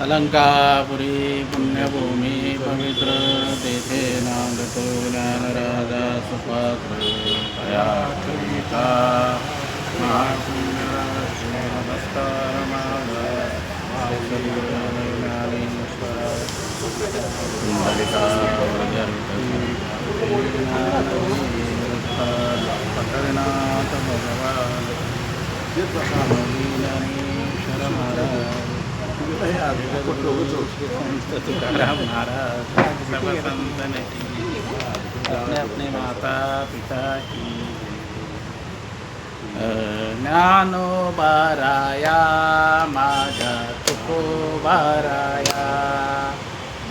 अलंकापुरी पुण्यभूमी पवित्र तेथे नांदतो ज्ञानराजा सुपात्र तया कविता महापुण्यराज नमस्कार माझा ज्ञानेश्वर कुंडलिका पटनाथ भगवान तुकाराम महाराज सब संत अपने अपने माता पिता की ज्ञानोबाराया माझ्या तुकोबाराया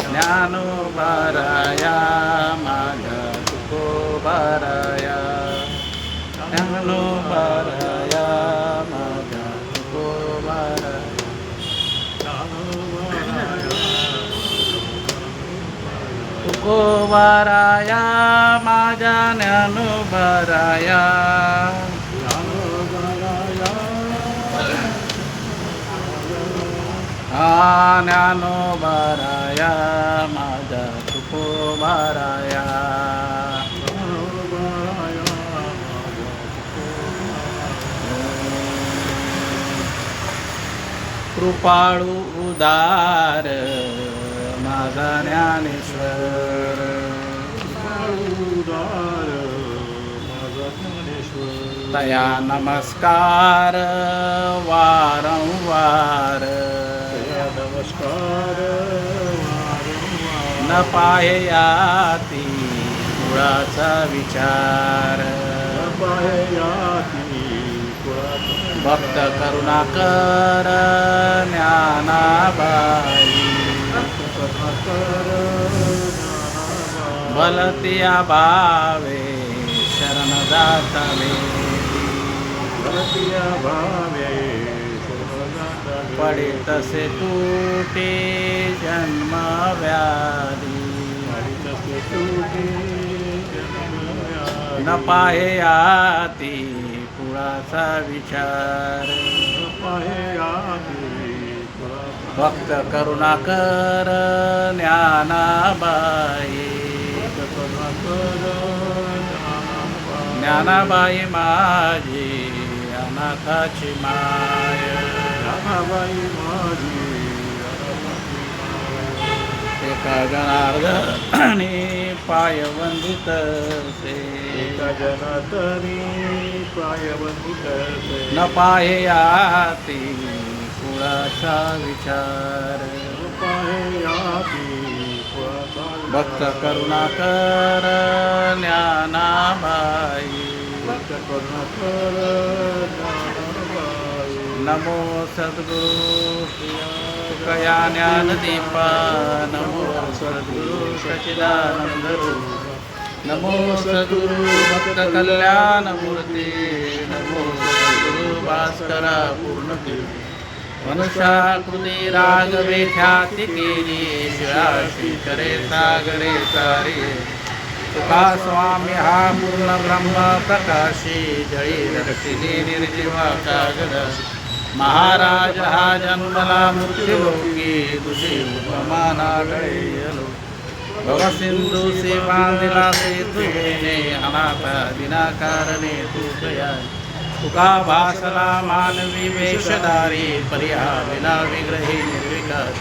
ज्ञानोबाराया माझ्या तुकोबाराया ज्ञानोबाराया माझ्या तुकोबाराया तुकोबाराया माझ्या ज्ञानोबाराया ज्ञानोबाराया माझ्या तुकोबाराया कृपाळू उदार माझा ज्ञानेश्वर तया नमस्कार वारंवार न पाहयाती कुळाचा विचार भक्त करुणाकर ज्ञानाबाई भलतिया भावे शरण जातले पडे तसे तुटे जन्म व्याधी न पाहयाती कुळाचा विचार भक्त करुणाकर ज्ञानाबाई ज्ञानाबाई माझी अनाथाची माय एका जनार्दनी पाय वंदित से न पाहयाती कुळाचा विचार भक्त करुणाकर ज्ञानाबाई नमो सद्गुरु कया ज्ञानदीपा नमो सद्गुरु सच्चिदानंद रूप नमो सद्गुरु भक्त कल्याण मूर्ती नमो सद्गुरु भास्करा पूर्णती मनुष्याकृती रागवे ख्याती केली शिळाशी करे सागरे सारे तुका स्वामी हा पूर्ण ब्रह्म प्रकाशी जळी रक्षिणी निर्जीवा कागद महाराज हा जन्मला मृत्यूलोकी तुझी उपमाना गळेलो भवसिंधू से बांधिला सेतुवेने अनाथ विनाकारणे तू गया तुका भासला मानवी वेशधारी पर्या विना विग्रही निर्विकार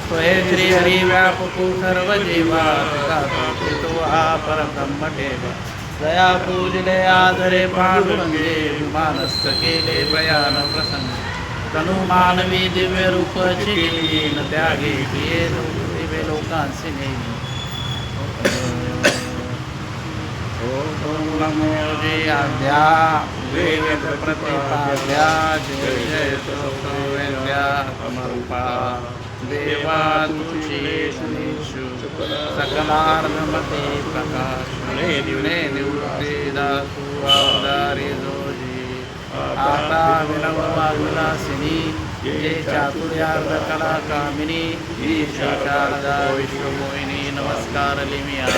त्वये श्री हरी व्यापकू सर्व जीवा तो हा परब्रह्म ठेवा दया पूजले आदरे पांडुरंगे विमानस्थ केले प्रयाण प्रसंग तनु मानवी दिव्य रूप चिली न त्यागे प्रिय दिव्य लोकांसी नेमी ओम नमो जय आद्या वेद प्रतिपाद्या जय जय सोमेद्या समरूपा देवा तुझी सुनीशु सकलार्धमते प्रकाश दिवने निवृत्ती दासु अवतारी जोजी आता विनव वाग्विलासिनी ये चातुर्यार्ध कला कामिनी ईशा शारदा विश्वमोहिनी नमस्कार लिमिया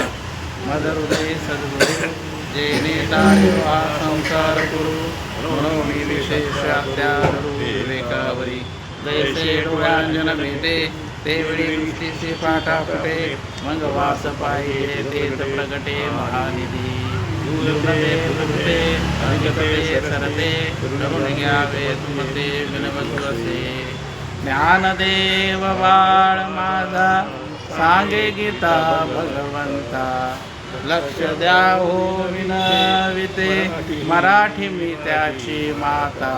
मदहृदय सद्गुरु जेने ताळ्यो हा संसार गुरु म्हणून विशेष अत्यारू विवेकावरी जैसे डोळ्यांजन भेटे तेवढी दृष्टीची फाटा फुटे मग वास पाहिजे तेच प्रगटे महानिधी फुलते फुलते अविगते सरते करून घ्यावे तुमते विनवत असे ज्ञानदेव बाळ माझा सांगे गीता भगवंता लक्ष द्या हो विनविते मराठी मी त्याची माता.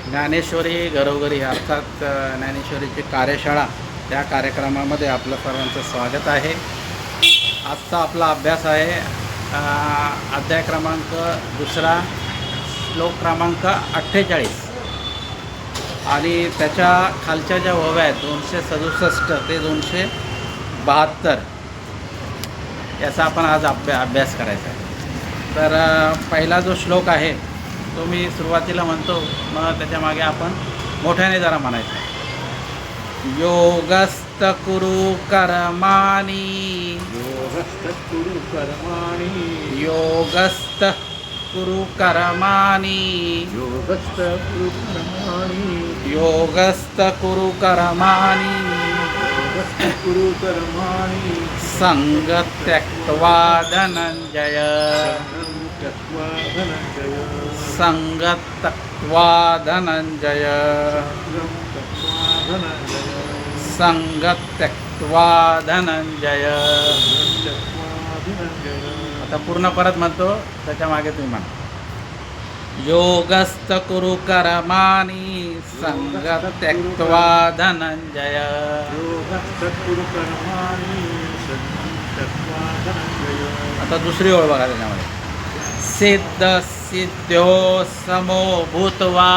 ज्ञानेश्वरी घरोघरी अर्थात ज्ञानेश्वरीची कार्यशाळा त्या कार्यक्रमामध्ये आपलं सर्वांचं स्वागत आहे. आजचा आपला अभ्यास आहे अध्याय क्रमांक 2 श्लोक क्रमांक 48 आणि त्याच्या खालच्या ज्या ओव्या आहेत 267 ते 272 याचा आपण आज अभ्यास करायचा आहे. तर पहिला जो श्लोक आहे तो मी सुरुवातीला म्हणतो, मग त्याच्या मागे आपण मोठ्याने जरा म्हणायचं. योगस्त कुरु कर्माणि योगस्त कुरु कर्माणि योगस्त कुरु कर्माणि संग त्यक्त्वा धनंजय संग त्यक्त्वा धनंजय संग त्यक्त्वा धनंजय. आता पूर्ण परत म्हणतो, त्याच्या मागे तुम्ही म्हणा. योगस्त कुरु कर्माणि संग त्यक्त्वा धनंजय. आता दुसरी ओळ बघा त्याच्यामध्ये. सिद्ध सिद्ध्यो समो भूत्वा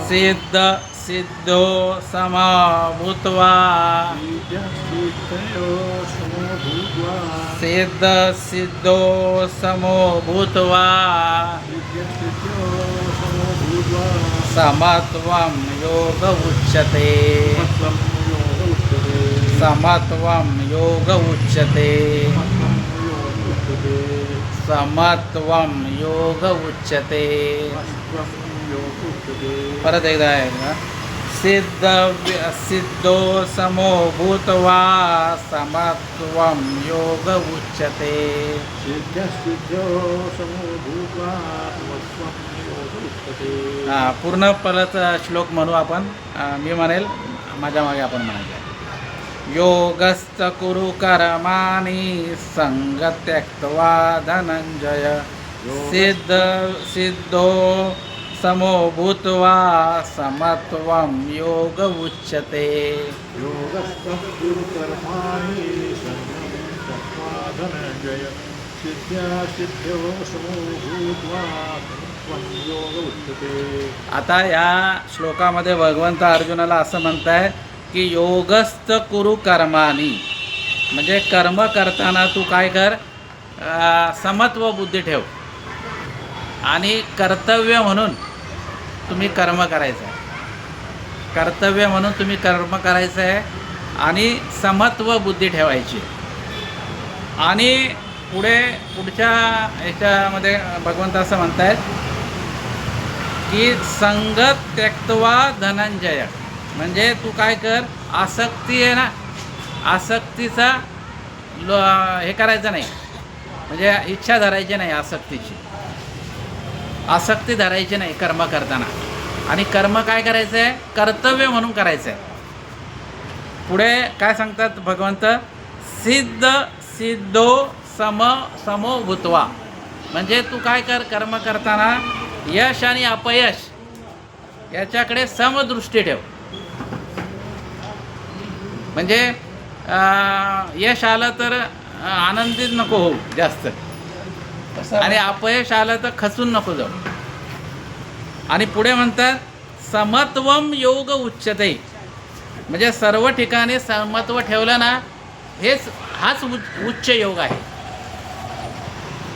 सिद्ध सिद्धो समो भूत्वा सिद्ध सिद्धो समो भूत्वा समत्वं योग उच्यते समत्वं योग उच्यते समत्वं योग उच्यते. परत एकदा आहे का. सिद्ध सिद्धो समो भूत्वा समत्वं योग उच्यते. पूर्ण परत श्लोक म्हणू आपण. मी म्हणेल, माझ्या मागे आपण म्हणायचं. योगस्त कुरु कर्माणि संग त्यक्त्वा धनंजय सिद्ध सिद्धो समो भूत्वा समत्वं योग उच्यते. योगस्त कुरु कर्माणि संग त्यक्त्वा धनंजय सिद्ध्यो समो भूत्वा समत्वं योग उच्यते. आता या श्लोकामध्ये भगवंत अर्जुनाला असं म्हणताय की योगस्त कुरु कर्माणी, म्हणजे कर्म करताना तू काय कर, समत्व बुद्धी ठेव आणि कर्तव्य म्हणून तुम्ही कर्म करायचं आहे. कर्तव्य म्हणून तुम्ही कर्म करायचं आहे आणि समत्व बुद्धी ठेवायची. आणि पुढच्या याच्यामध्ये भगवंत असं म्हणतायत की संगत त्यक्त्वा धनंजय, म्हणजे तू काय कर, आसक्ती आहे ना, आसक्तीचा हे करायचं नाही, म्हणजे इच्छा धरायची नाही, आसक्ती धरायची नाही कर्म करताना. आणि कर्म काय करायचं आहे, कर्तव्य म्हणून करायचं आहे. पुढे काय सांगतात भगवंत, सिद्ध सिद्धो समो भूत्वा, म्हणजे तू काय कर, कर्म करताना यश आणि अपयश याच्याकडे समदृष्टी ठेव. म्हणजे यश आलं तर आनंदित नको होऊ जास्त, आणि अपयश आलं तर खचून नको जाऊ. आणि पुढे म्हणतात समत्वम योग उच्यते, म्हणजे सर्व ठिकाणी समत्व ठेवलं ना, हाच उच्च योग आहे,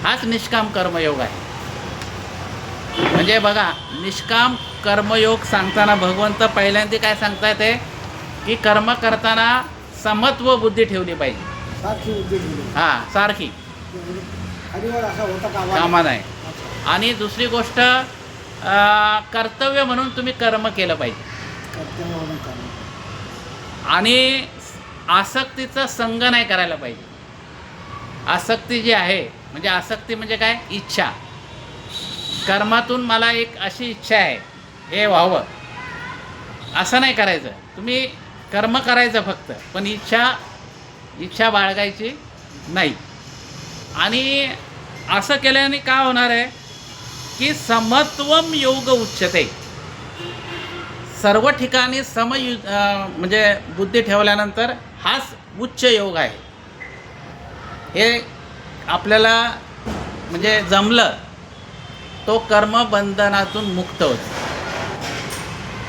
हाच निष्काम कर्मयोग आहे. म्हणजे बघा, निष्काम कर्मयोग सांगताना भगवंत पहिल्यांदा काय सांगताय ते, की कर्म करताना समत्व बुद्धी ठेवली पाहिजे, सारखी कामा नाही. आणि दुसरी गोष्ट कर्तव्य म्हणून तुम्ही कर्म केलं पाहिजे. कर्तव्य म्हणून कर्म. आणि आसक्तीचा संग नाही करायला पाहिजे. आसक्ती जी आहे म्हणजे आसक्ती म्हणजे काय, इच्छा. कर्मातून मला एक अशी इच्छा आहे हे व्हावं असं नाही करायचं. तुम्ही कर्म करायचं फक्त, पण इच्छा बाळगायची नाही. आणि असं केल्याने काय होणार आहे की समत्वम योग उच्चते. सर्व ठिकाणी म्हणजे बुद्धी ठेवल्यानंतर हाच उच्च योग आहे. हे आपल्याला म्हणजे जमलं तो कर्मबंधनातून मुक्त होतो.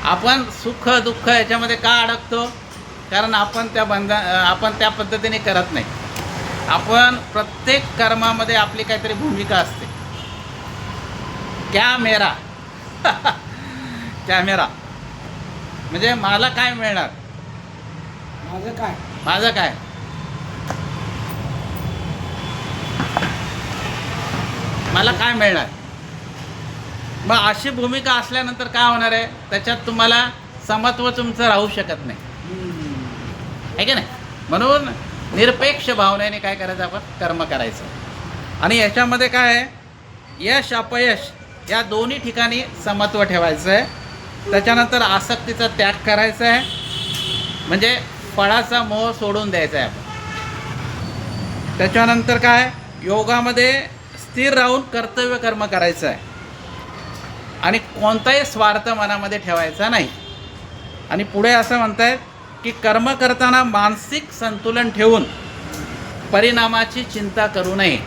आपण सुख दुःख याच्यामध्ये का अडकतो, कारण आपण त्या पद्धतीने करत नाही. आपण प्रत्येक कर्मामध्ये आपली काहीतरी भूमिका असते. कॅमेरा कॅमेरा म्हणजे मला काय मिळणार, माझं काय. मला काय मिळणार. मग अशी भूमिका असल्यानंतर काय होणार आहे, त्याच्यात तुम्हाला समत्व तुमचं राहू शकत नाही, आहे की नाही. म्हणून निरपेक्ष भावनेने काय करायचं, आपण कर्म करायचं. आणि याच्यामध्ये काय आहे, यश अपयश या दोन्ही ठिकाणी समत्व ठेवायचं आहे. त्याच्यानंतर आसक्तीचा त्याग करायचा आहे, म्हणजे फळाचा मोह सोडून द्यायचा आहे आपण. त्याच्यानंतर काय, योगामध्ये स्थिर राहून कर्तव्य कर्म करायचं आहे आणि कोणताही स्वार्थ मनामध्ये ठेवायचा नाही. आणि पुढे असं म्हणतायत की कर्म करताना मानसिक संतुलन ठेवून परिणामाची चिंता करू नये,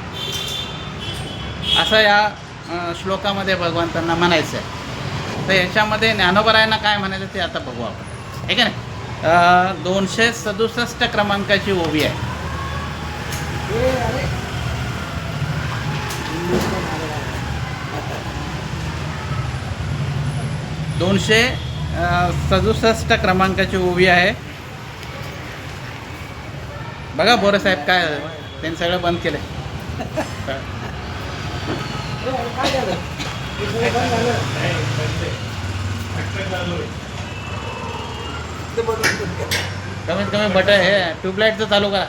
असं या श्लोकामध्ये भगवंतांना म्हणायचं आहे. तर याच्यामध्ये ज्ञानोबरायांना काय म्हणायचं ते आता बघू आपण, आहे का नाही. 267 क्रमांकाची ओवी आहे. 267 क्रमांकाची ओवी आहे. बघा बोरेसाहेब काय त्यांनी सगळं बंद केलं. कमीत कमी बटन हे ट्यूबलाईटचं चालू करा.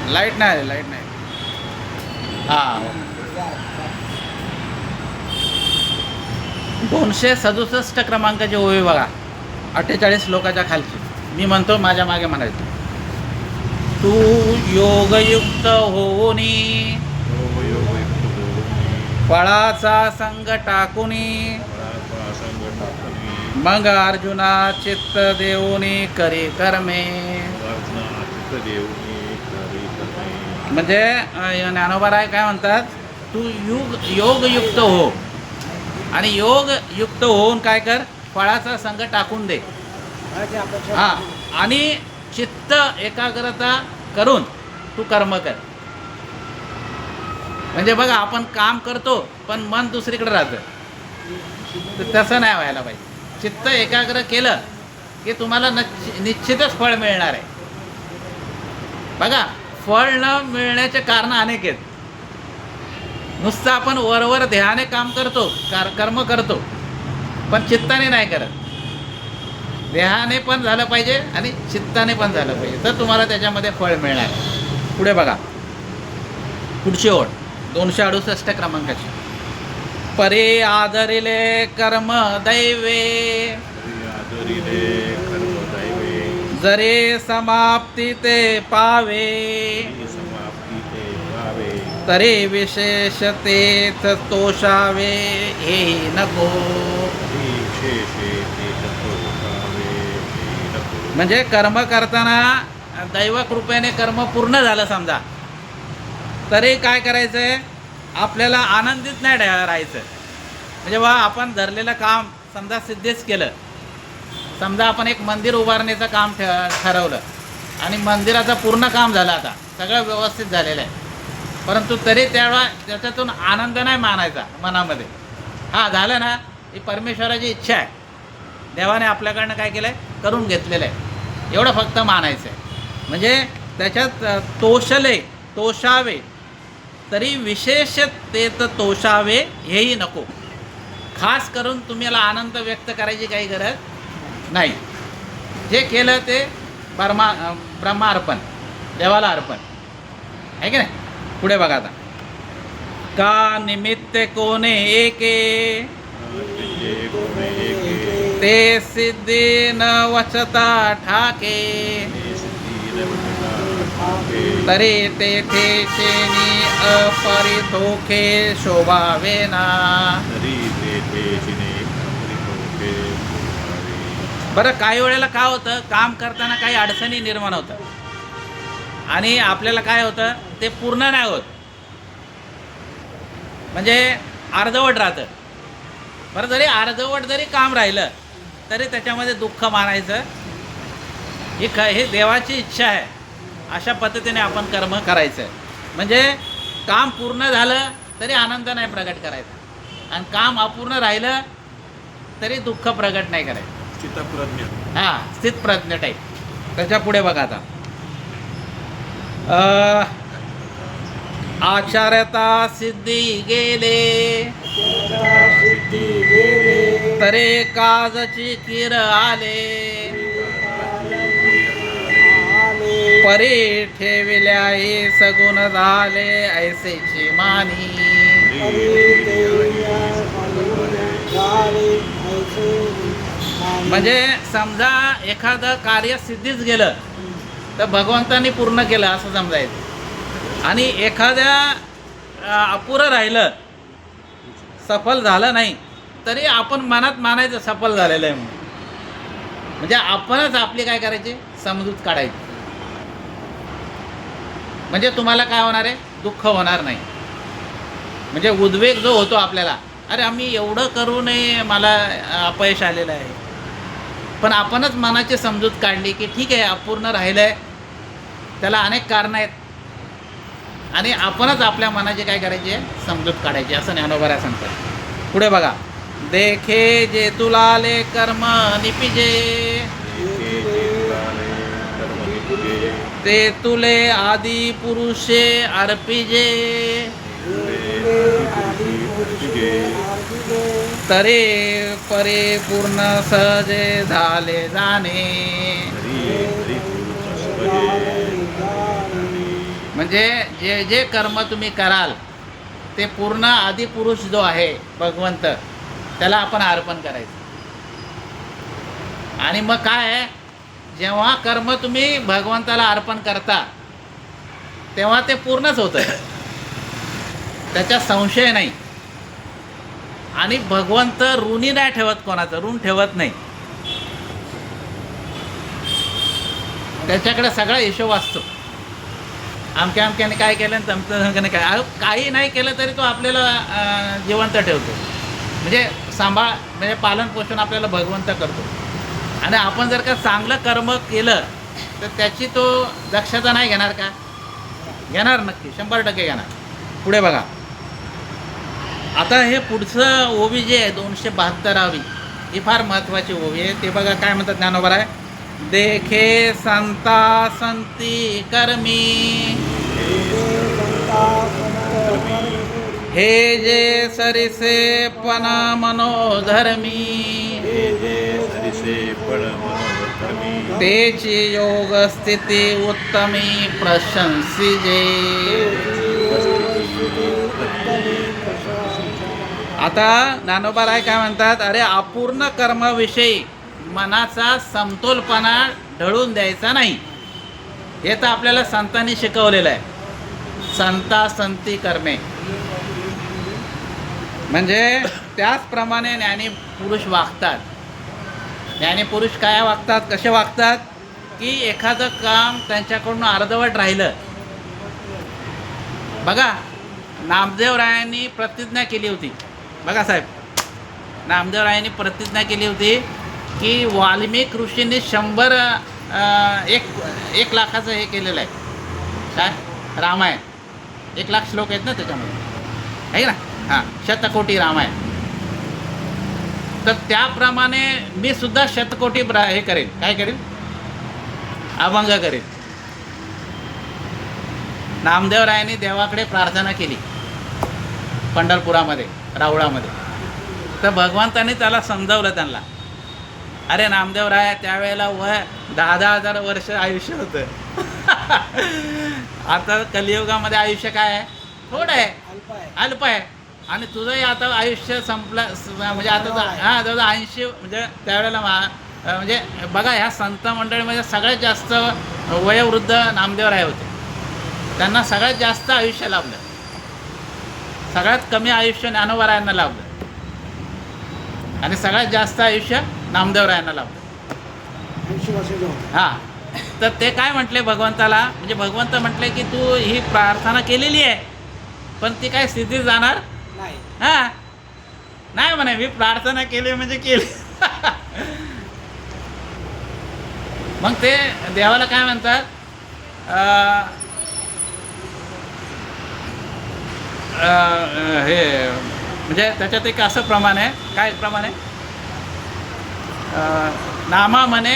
लाईट नाही. हां, 267 क्रमांकाची ओवी बघा, 48 श्लोकाच्या खालची. मी म्हणतो माझ्या मागे म्हणायचं, तू योगयुक्त होऊनी फळाचा संग टाकूनी मग अर्जुना चित्त देऊनी करी कर्मे. म्हणजे ज्ञानोबराय काय म्हणतात, तू योगयुक्त हो आणि योगयुक्त होऊन काय कर, फळाचा संग टाकून दे. हां, आणि चित्त एकाग्रता करून तू कर्म कर. म्हणजे बघा, आपण काम करतो पण मन दुसरीकडे राहतं, तर तसं नाही व्हायला पाहिजे. चित्त एकाग्र केलं की तुम्हाला निश्चितच फळ मिळणार आहे. बघा, फळ न मिळण्याचे कारण अनेक आहेत. नुसतं आपण वरवर ध्याने काम करतो, कर्म करतो, पण चित्ताने नाही करत. देहाने पण झालं पाहिजे आणि चित्ताने पण झालं पाहिजे, तर तुम्हाला त्याच्यामध्ये फळ मिळणार आहे. पुढे बघा, पुढची ओळ 268 क्रमांकाची. परे आदरिले कर्म दैवे जरे समाप्ती ते पावे तरे विशेषतेच तोषावे हे नको. म्हणजे कर्म करताना दैव कृपेने कर्म पूर्ण झालं समजा, तरी काय करायचं आहे, आपल्याला आनंदित नाही राहायचं. म्हणजे बा, आपण धरलेलं काम समजा सिद्धीच केलं. समजा आपण एक मंदिर उभारणीचं काम ठरवलं आणि मंदिराचं पूर्ण काम झालं, आता सगळं व्यवस्थित झालेलं आहे. परंतु तरी त्यावेळा त्याच्यातून आनंद नाही मानायचा मनामध्ये. हा झालं ना, ही परमेश्वराची इच्छा आहे, देवाने आपल्याकडनं काय केलं आहे, करून घेतलेलं आहे, एवढं फक्त मानायचं आहे. म्हणजे त्याच्यात तोषावे तरी विशेष ते तर तोषावे हेही नको. खास करून तुम्हाला आनंद व्यक्त करायची काही गरज नाही. जे केलं ते ब्रह्मार्पण, देवाला अर्पण आहे की नाही. पुढे बघा आता, का निमित्त कोणे एके ते सिद्धी न वचता ठाके तरी तेथे शेनी अपरितोखे शोभावेना. बरं, काही वेळेला काय होतं, काम करताना काही अडचणी निर्माण होतात आणि आपल्याला काय होतं, ते पूर्ण नाही होत, म्हणजे अर्धवट राहतं. बरं, जरी अर्धवट जरी काम राहिलं तरी त्याच्यामध्ये दुःख मानायचं, हे देवाची इच्छा आहे, अशा पद्धतीने आपण कर्म करायचं. म्हणजे काम पूर्ण झालं तरी आनंद नाही प्रगट करायचा आणि काम अपूर्ण राहिलं तरी दुःख प्रगट नाही करायचं. स्थितप्रज्ञ टाईप. त्याच्या पुढे बघा आता, आचार्यता सिद्धी गेले तरे काजची किर आले परी ठेविल्या हे सगुण झाले ऐसेची मानी. म्हणजे समजा एखादं कार्य सिद्धीच गेलं तर भगवंतानी पूर्ण केलं असं समजायचं, आणि एखाद्या अपुरं राहिलं, सफल झालं नाही तरी आपण मनात मानायचं सफल झालेलं आहे म्हणून. म्हणजे आपणच आपली काय करायची, समजूत काढायची. म्हणजे तुम्हाला काय होणार आहे, दुःख होणार नाही. म्हणजे उद्वेग जो होतो आपल्याला, अरे आम्ही एवढं करू नये, मला अपयश आलेलं आहे, पण आपणच मनाची समजूत काढली की ठीक आहे, अपूर्ण राहिलं आहे, त्याला अनेक कारणं आहेत, आणि आपणच आपल्या मनाची काय करायची आहे, समजूत काढायची, असं ज्ञानोबा सांगतात. पुढे बघा, देखे जे तुलाले कर्म निपिजे ते तुले आदि पुरुषे अर्पिजे तरे परे पूर्ण सहजे झाले जाणे. म्हणजे जे जे कर्म तुम्ही कराल ते पूर्ण आदिपुरुष जो आहे भगवंत, त्याला आपण अर्पण करायचं. आणि मग काय आहे, जेव्हा कर्म तुम्ही भगवंताला अर्पण करता तेव्हा ते पूर्णच होतं, त्याच्यात संशय नाही. आणि भगवंत ऋणी नाही ठेवत, कोणाचं ऋण ठेवत नाही, त्याच्याकडे सगळा हिशोब असतो. अमक्याने काय केलं आणि तमक्याने काय, काही नाही केलं तरी तो आपल्याला जिवंत ठेवतो. म्हणजे म्हणजे पालन पोषण आपल्याला भगवंत करतो. आणि आपण जर का चांगलं कर्म केलं तर त्याची तो दक्षता नाही घेणार का, घेणार, नक्की 100% घेणार. पुढे बघा आता, हे पुढचं ओवी जे आहे 272वी, ही फार महत्त्वाची ओवी आहे. ते बघा काय म्हणतात ज्ञानोबा आहे, देखे संता संती कर्मी हे जे सरिसे पण मनोधर्मी तेची योग स्थिती उत्तमी प्रशंसिजे. आता ज्ञानोबा काय म्हणतात, अरे अपूर्ण कर्माविषयी मनाचा समतोलपणा ढळून द्यायचा नाही. हे तर आपल्याला संतांनी शिकवलेलं आहे. संता संती कर्मे म्हणजे त्याचप्रमाणे ज्ञानी पुरुष वागतात. ज्ञानी पुरुष काय वागतात, कसे वागतात, की एखादं काम त्यांच्याकडून अर्धवट राहिलं. बघा नामदेवरायांनी प्रतिज्ञा केली होती, बघा साहेब, नामदेवरायांनी प्रतिज्ञा केली होती की वाल्मिक ऋषींनी 1 लाखाचं हे केलेलं आहे, काय रामायण. 1,00,000 श्लोक आहेत ना त्याच्यामध्ये, आहे ना. हां, शतकोटी रामायण. तर त्याप्रमाणे मी सुद्धा शतकोटी हे करेन. काय करेन? अभंग करेन. नामदेवरायांनी देवाकडे प्रार्थना केली पंढरपुरामध्ये, रावळामध्ये. तर भगवंताने त्याला समजावलं त्यांना, अरे नामदेवराय त्यावेळेला वय 10,000 वर्ष आयुष्य होतं. आता कलियुगामध्ये आयुष्य काय आहे? थोडं आहे, अल्प आहे. आणि तुझंही आता आयुष्य संपलं, म्हणजे आता हां जवळ 80, म्हणजे त्यावेळेला म्हणजे बघा ह्या संत मंडळीमध्ये सगळ्यात जास्त वयोवृद्ध नामदेवराय होते. त्यांना सगळ्यात जास्त आयुष्य लाभलं. सगळ्यात कमी आयुष्य ज्ञानोबारायांना लाभलं आणि सगळ्यात जास्त आयुष्य नामदेवरायांना लाभलं. हां, तर ते काय म्हटले भगवंताला, म्हणजे भगवंत म्हटले की तू ही प्रार्थना केलेली आहे पण ती काय स्थितीत जाणार नाही. हां, नाही म्हणे, मी प्रार्थना केली म्हणजे केली. मग ते देवाला काय म्हणतात, हे म्हणजे त्याच्यात एक असं प्रमाण आहे. काय प्रमाण आहे? नामा म्हणे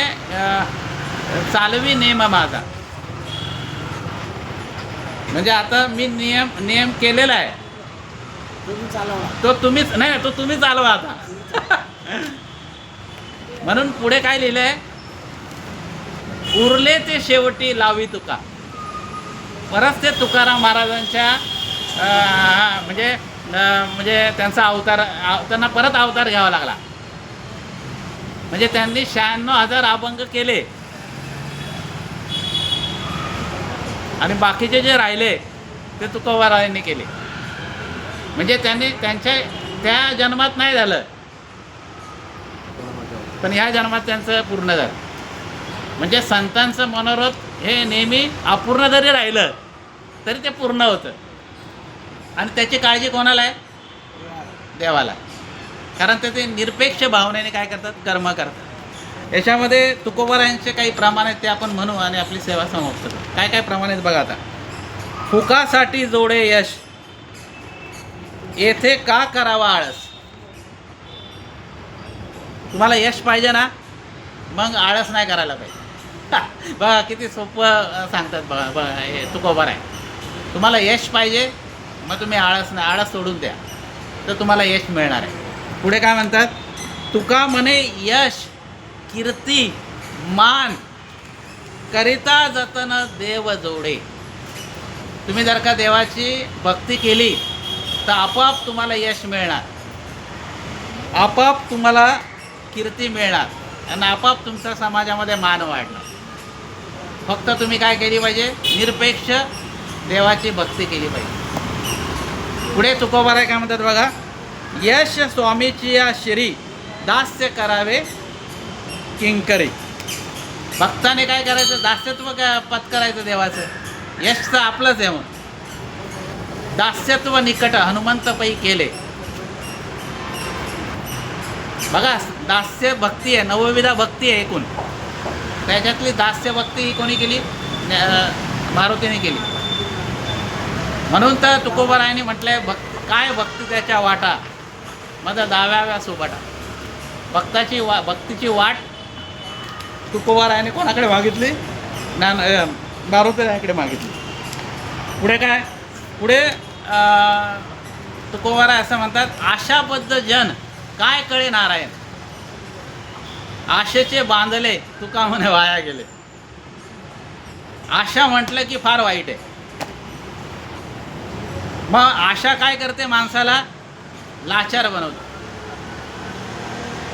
चालवी नेम माझा. म्हणजे आता मी नियम केलेला आहे, तो तुम्हीच नाही, तो तुम्ही चालवा आता. म्हणून पुढे काय लिहिलंय, उरले ते शेवटी लावी तुका. परत ते तुकाराम महाराजांच्या म्हणजे त्यांचा अवतार, त्यांना परत अवतार घ्यावा लागला. म्हणजे त्यांनी 96,000 अभंग केले आणि बाकीचे जे राहिले ते तुकोबारायांनी केले. म्हणजे त्यांनी त्यांच्या त्या जन्मात नाही झालं पण ह्या जन्मात त्यांचं पूर्ण झालं. म्हणजे संतांचं मनोरथ हे नेहमी अपूर्ण जरी राहिलं तरी ते पूर्ण होतं. आणि त्याची काळजी कोणाला आहे? देवाला. कारण ते निरपेक्ष भावनेने काय करतात? कर्म करतात. याच्यामध्ये तुकोबारायांचे काही प्रमाण आहेत ते आपण म्हणू आणि आपली सेवा समाप्त करू. काय काय प्रमाण आहेत बघा आता. फुकासाठी जोडे यश, येथे का करावा आळस. तुम्हाला यश पाहिजे ना, मग आळस नाही करायला पाहिजे. बघा किती सोपं सांगतात. बघा हे तुकोबार आहे. तुम्हाला यश पाहिजे मग तुम्ही आळस सोडून द्या, तर तुम्हाला यश मिळणार आहे. पुढे काय म्हणतात, तुका म्हणे यश कीर्ती मान करिता जतन देव जोडे. तुम्ही जर का देवाची भक्ती केली तर आपोआप तुम्हाला यश मिळणार, आपोआप तुम्हाला कीर्ती मिळणार आणि आपोआप तुमचा समाजामध्ये मान वाढणार. फक्त तुम्ही काय केली पाहिजे? निरपेक्ष देवाची भक्ती केली पाहिजे. पुढे तुकोबाराय काय म्हणतात बघा, यश स्वामीची या शिरी दास्य करावे किंकरी. भक्ताने काय करायचं? दास्यत्व पत्करायचं देवाचं. यश तर आपलंच आहे. मग दास्यत्व निकट हनुमंत पै केले. बघा दास्य भक्ती आहे, नवविधा भक्ती आहे एकूण. त्याच्यातली दास्य भक्ती ही कोणी केली? मारुतीने केली. म्हणून तर तुकोबारायांनी म्हटलंय, काय भक्ती त्याच्या वाटा मग दाव्याव्या सुबाटा. भक्तीची वाट तुकोबारायांनी कोणाकडे मागितली? मारुतीरायाकडे मागितली. पुढे काय? पुढे तुकोबाराय असं म्हणतात, आशाबद्ध जन काय कळे नारायण. आशेचे बांधले तुका म्हणे वाया गेले. आशा म्हटलं की फार वाईट आहे. मग आशा काय करते? माणसाला लाचार बनवते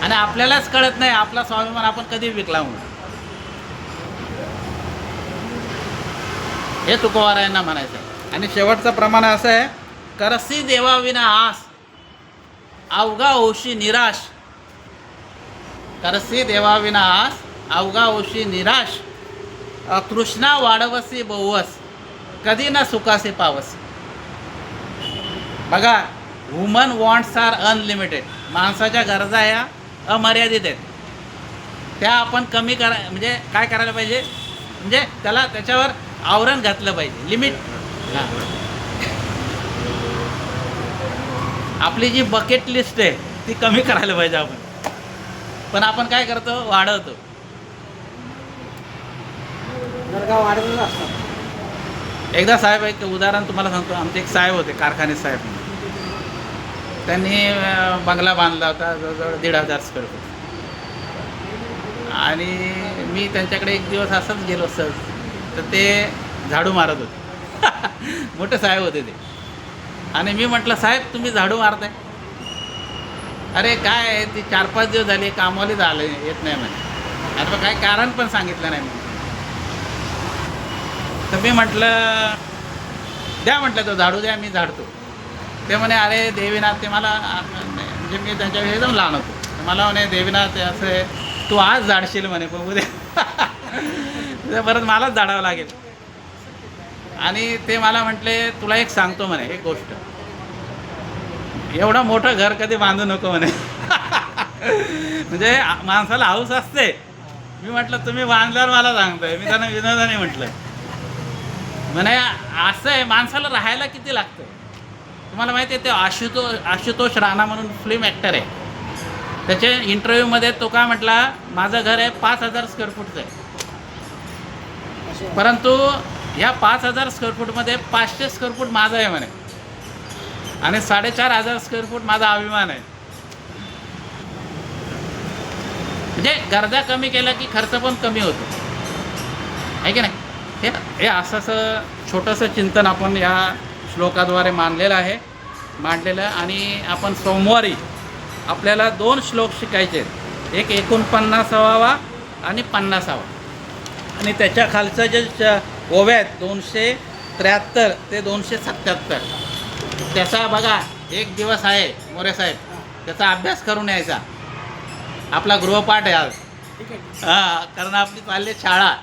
आणि आपल्यालाच कळत नाही आपला स्वाभिमान आपण कधी विकला म्हणून. हे तुकोबारायांना म्हणायचं आहे. आणि शेवटचं प्रमाण असं आहे, करसी देवाविना आस अवघा ओशी निराश. करसी देवाविना आस अवघा ओशी निराश. तृष्णा वाढवसी बहुवस कधी ना सुखासे पावस. बघा, ह्युमन वॉन्ट्स आर अनलिमिटेड. माणसाच्या गरजा ह्या अमर्यादित आहेत. त्या आपण कमी म्हणजे काय करायला पाहिजे? म्हणजे त्याच्यावर आवरण घातलं पाहिजे, लिमिट. हां, आपली जी बकेट लिस्ट आहे ती कमी करायला पाहिजे आपण. पण आपण काय करतो, वाढवतो. वाढतच असतात. एकदा साहेब, एक उदाहरण तुम्हाला सांगतो. आमचे एक साहेब होते, कारखाने साहेब. त्यांनी बंगला बांधला होता जवळजवळ 1,500 स्क्वेअर फूट. आणि मी त्यांच्याकडे एक दिवस असंच गेलो सहज, तर ते झाडू मारत होते. मोठे साहेब होते ते. आणि मी म्हटलं, साहेब तुम्ही झाडू मारताय? अरे काय ती 4-5 दिवस झाले कामवाली झाले येत नाही म्हणे. आता काय कारण पण सांगितलं नाही म्हणे. तर मी म्हटलं द्या, म्हटलं तो झाडू द्या, मी झाडतो. ते म्हणे अरे देवीनाथ, ते मला म्हणजे मी त्यांच्याकडे एकदम लहान होतो. तर मला म्हणे देवीनाथ असं आहे, तू आज झाडशील म्हणे, पण उद्या परत मलाच झाडावं लागेल. आणि ते मला म्हटले तुला एक सांगतो म्हणे एक गोष्ट, एवढं मोठं घर कधी बांधू नको म्हणे. म्हणजे माणसाला हाऊस असते. मी म्हटलं तुम्ही बांधल्यावर मला सांगताय. मी त्यांना विनोदाने म्हटलं, म्हणे असं आहे माणसाला राहायला किती लागतं. तुम्हाला माहिती आहे, ते आशुतोष राणा म्हणून फिल्म ॲक्टर आहे. त्याच्या इंटरव्ह्यूमध्ये तो काय म्हटला, माझं घर आहे 5,000 स्क्वेअर फूटचं आहे, परंतु ह्या 5,000 स्क्वेअर फूटमध्ये 500 स्क्वेअर फूट माझं आहे म्हणे, आणि 4,500 स्क्वेअर फूट माझा अभिमान आहे. म्हणजे गरजा कमी केल्या की खर्च पण कमी होतो, आहे की नाही. हे असं छोटंसं चिंतन आपण या श्लोकाद्वारे मांडलेलं आहे. आणि आपण सोमवारी आपल्याला 2 श्लोक शिकायचे आहेत. एक 49वा आणि 50वा. आणि त्याच्या खालचं जे ओव्या आहेत 273 ते 277, त्याचा बघा एक दिवस आहे मोरे साहेब, त्याचा अभ्यास करून यायचा. आपला गृहपाठ आहे आज. हां, कारण आपली चालली शाळा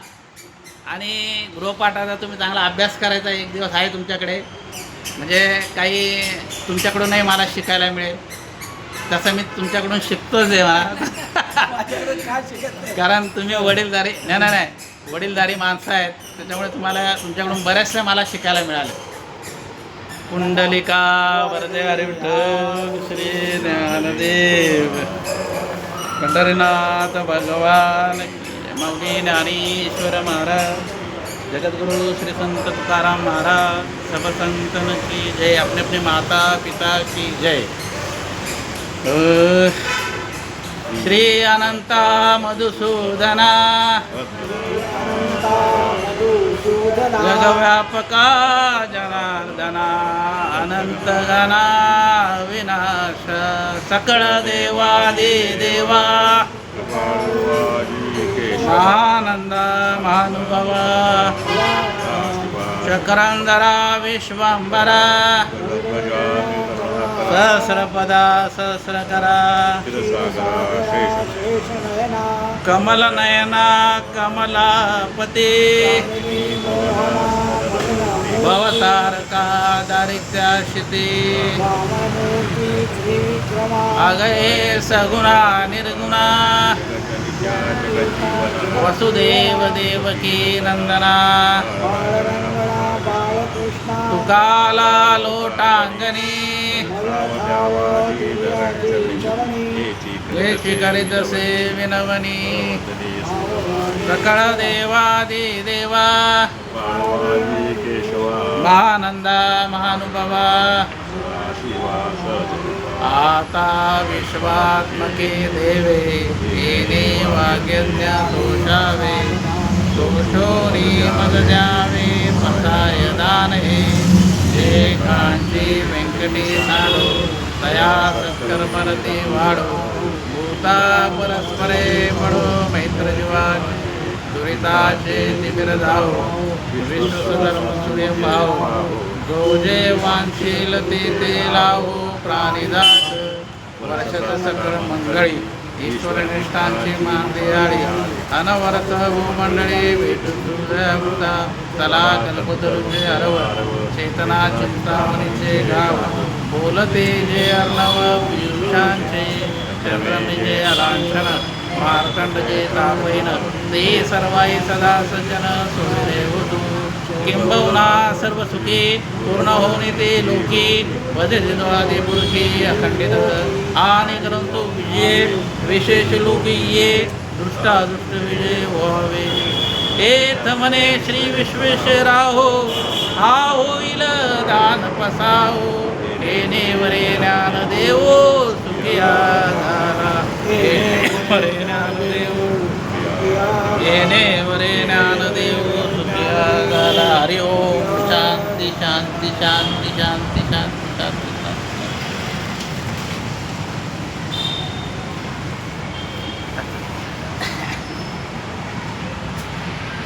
आणि गृहपाठाचा तुम्ही चांगला अभ्यास करायचा. एक दिवस आहे तुमच्याकडे, म्हणजे काही तुमच्याकडूनही मला शिकायला मिळेल. तसं मी तुमच्याकडून शिकतोच आहे मला. कारण तुम्ही वडीलधारी नाही वडीलधारी माणसं आहेत, त्याच्यामुळे तुमच्याकडून बऱ्याचशा मला शिकायला मिळालं. कुंडलिका वरदे हरी विठ्ठल श्री ज्ञानदेव पंढरीनाथ भगवान मौली ज्ञानेश्वर महाराज, जगद्गुरु श्री संत तुकाराम महाराज, सब संतन की जय. अपने अपने माता पिता की जय. श्री अनंता मधुसूदना जगव्यापका जनार्दना, अनंत गणा विनाश, सकळ देवादि देवा, आनंद महानुभव, चक्रंधरा विश्वंभरा, सहस्रपदा सहस्रकरा, कमलनयना कमलापती, भवतारका दारिद्र्याशिती, अगये सगुणा निर्गुणा, वसुदेव देवकी नंदना, तुकाला लोटांगणी, येची करीतसे विनवनी, सकळ देवादि देवा, महानंदा महानुभवा, आता विश्वात्मके देवे, येणे वाग्यज्ञा दोषावे, दोषोरी मग द्यावे पसाय दानहे, जे कांची व्यंकटी साडो, तया सत्कर्मरती वाढो, भूता परस्परे पडो मैत्र जीवान, दुरिताचे तिमिर जाओ, विश्वधर्म सूर्य भाव, जो जे वांछील ते लावो, प्राणिदास वर्षत सकळ मंगळी, ईश्वर निष्ठांची मान दियाळी, अनवरत हो मंडळी भेटूता, तला कल्पतरुचे हरव, चेतना चिंतामणीचे गाव, बोलते जे अर्णव पियुषांचे, चंद्रमी जे अलांछन, मार्तंड जे तापैन, ते सर्वाई सदा सज्जन सोडले तू, किंबहुना सर्व सुखी पूर्ण होऊन येते लोकी वधे पुरुषी अखंडित आणि परंतु विजय विशेष लोकी ये दृष्टादृष्ट विजय व्हावे. हेत म्हणे श्री विश्वेश्वराहो हा होईल दान पसाहो. येणे वरे ज्ञान देवो सुखिया झाला. वरे ज्ञान देवो येणे वरे ज्ञान देवो सुखिया झाला. हरि ओम. शांती शांती शांती शांती शांती.